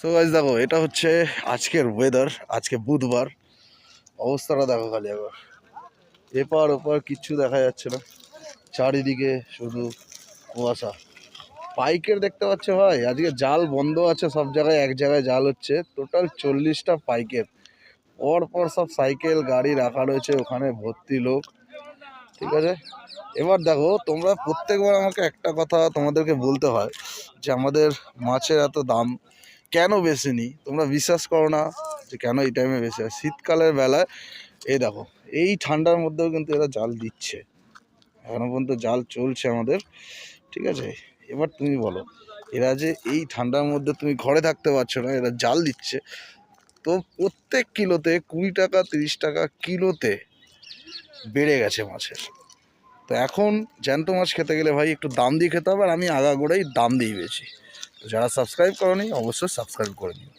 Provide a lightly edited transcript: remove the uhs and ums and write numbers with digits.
So guys দেখো, এটা হচ্ছে আজকের ওয়েদার। আজকে বুধবার, অবস্থাটা দেখো খালি একবার। এপার ওপার কিচ্ছু দেখা যাচ্ছে না, চারিদিকে শুধু কুয়াশা। পাইকের দেখতে পাচ্ছ ভাই, আজকে জাল বন্ধ আছে সব জায়গায়, এক জায়গায় জাল হচ্ছে। টোটাল 40টা পাইকের, পর পর সব সাইকেল গাড়ি রাখা রয়েছে ওখানে, ভর্তি লোক। ঠিক আছে, এবার দেখো তোমরা প্রত্যেকবার আমাকে একটা কথা তোমাদেরকে বলতে হয় যে আমাদের মাছের এত দাম কেন বেশি নিই। তোমরা বিশ্বাস করো না যে কেন এই টাইমে বেশি হয়। শীতকালের বেলায় এই দেখো, এই ঠান্ডার মধ্যেও কিন্তু এরা জাল দিচ্ছে, এখনো পর্যন্ত জাল চলছে আমাদের। ঠিক আছে, এবার তুমি বলো, এরা যে এই ঠান্ডার মধ্যে তুমি ঘরে থাকতে পারছো না, এরা জাল দিচ্ছে। তো প্রত্যেক কিলোতে 20 টাকা 30 টাকা কিলোতে বেড়ে গেছে মাছের। তো এখন জ্যান্ত মাছ খেতে গেলে ভাই একটু দাম দিয়ে খেতে হবে, আর আমি আগাগোড়াই দাম দিয়ে বেছি। তো যারা সাবস্ক্রাইব করোনি অবশ্যই সাবস্ক্রাইব করে নিও।